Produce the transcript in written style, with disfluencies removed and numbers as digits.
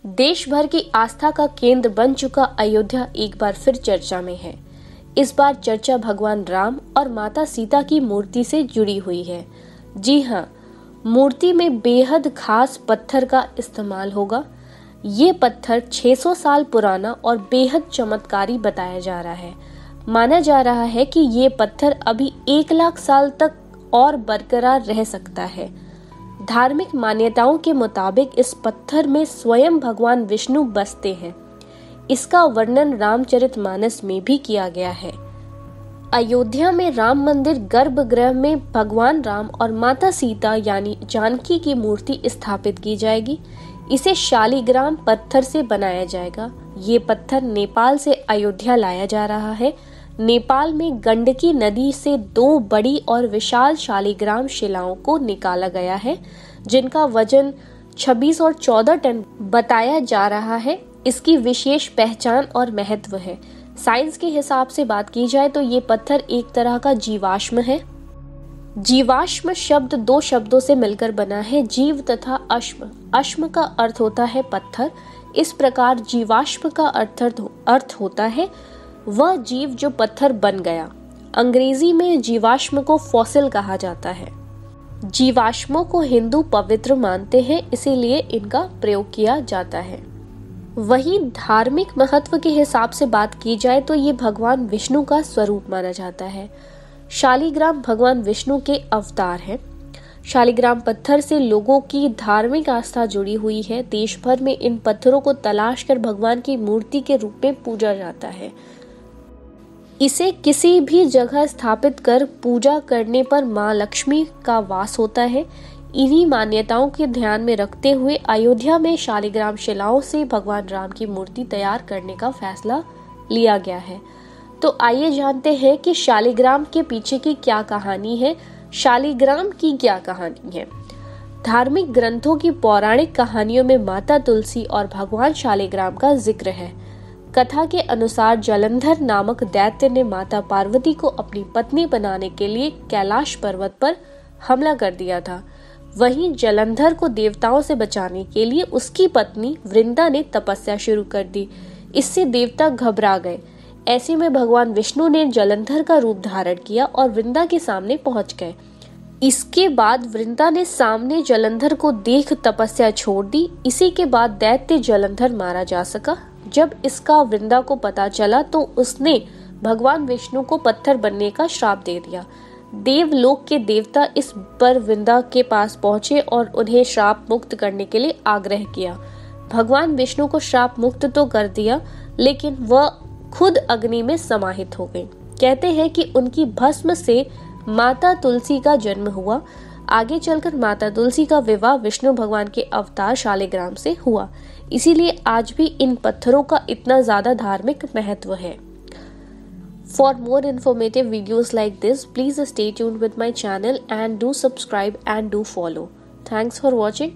देश भर की आस्था का केंद्र बन चुका अयोध्या एक बार फिर चर्चा में है। इस बार चर्चा भगवान राम और माता सीता की मूर्ति से जुड़ी हुई है। जी हाँ, मूर्ति में बेहद खास पत्थर का इस्तेमाल होगा। ये पत्थर 600 साल पुराना और बेहद चमत्कारी बताया जा रहा है। माना जा रहा है कि ये पत्थर अभी 1 लाख साल तक और बरकरार रह सकता है। धार्मिक मान्यताओं के मुताबिक इस पत्थर में स्वयं भगवान विष्णु बसते हैं। इसका वर्णन रामचरितमानस में भी किया गया है। अयोध्या में राम मंदिर गर्भगृह में भगवान राम और माता सीता यानी जानकी की मूर्ति स्थापित की जाएगी। इसे शालिग्राम पत्थर से बनाया जाएगा। ये पत्थर नेपाल से अयोध्या लाया जा रहा है। नेपाल में गंडकी नदी से 2 बड़ी और विशाल शालिग्राम शिलाओं को निकाला गया है, जिनका वजन 26 और 14 टन बताया जा रहा है। इसकी विशेष पहचान और महत्व है। साइंस के हिसाब से बात की जाए तो ये पत्थर एक तरह का जीवाश्म है। जीवाश्म शब्द 2 शब्दों से मिलकर बना है, जीव तथा अश्म। अश्म का अर्थ होता है पत्थर। इस प्रकार जीवाश्म का अर्थ होता है वह जीव जो पत्थर बन गया। अंग्रेजी में जीवाश्म को फॉसिल कहा जाता है। जीवाश्मों को हिंदू पवित्र मानते हैं, इसीलिए इनका प्रयोग किया जाता है। वहीं धार्मिक महत्व के हिसाब से बात की जाए तो ये भगवान विष्णु का स्वरूप माना जाता है। शालिग्राम भगवान विष्णु के अवतार हैं। शालिग्राम पत्थर से लोगों की धार्मिक आस्था जुड़ी हुई है। देश भर में इन पत्थरों को तलाश कर भगवान की मूर्ति के रूप में पूजा जाता है। इसे किसी भी जगह स्थापित कर पूजा करने पर मां लक्ष्मी का वास होता है। इन्हीं मान्यताओं के ध्यान में रखते हुए अयोध्या में शालिग्राम शिलाओं से भगवान राम की मूर्ति तैयार करने का फैसला लिया गया है। तो आइए जानते हैं कि शालिग्राम के पीछे की क्या कहानी है। शालिग्राम की क्या कहानी है? धार्मिक ग्रंथों की पौराणिक कहानियों में माता तुलसी और भगवान शालिग्राम का जिक्र है। कथा के अनुसार जलंधर नामक दैत्य ने माता पार्वती को अपनी पत्नी बनाने के लिए कैलाश पर्वत पर हमला कर दिया था। वहीं जलंधर को देवताओं से बचाने के लिए उसकी पत्नी वृंदा ने तपस्या शुरू कर दी। इससे देवता घबरा गए। ऐसे में भगवान विष्णु ने जलंधर का रूप धारण किया और वृंदा के सामने पहुंच गए। इसके बाद वृंदा ने सामने जलंधर को देख तपस्या छोड़ दी। इसी के बाद दैत्य जलंधर मारा जा सका। जब इसका वृंदा को पता चला तो उसने भगवान विष्णु को पत्थर बनने का श्राप दे दिया। देवलोक के देवता इस पर वृंदा के पास पहुंचे और उन्हें श्राप मुक्त करने के लिए आग्रह किया। भगवान विष्णु को श्राप मुक्त तो कर दिया, लेकिन वह खुद अग्नि में समाहित हो गई। कहते हैं कि उनकी भस्म से माता तुलसी का जन्म हुआ। आगे चलकर माता तुलसी का विवाह विष्णु भगवान के अवतार शालिग्राम से हुआ। इसीलिए आज भी इन पत्थरों का इतना ज्यादा धार्मिक महत्व है। For more informative videos like this, please stay tuned with my channel and do subscribe and do follow. Thanks for watching.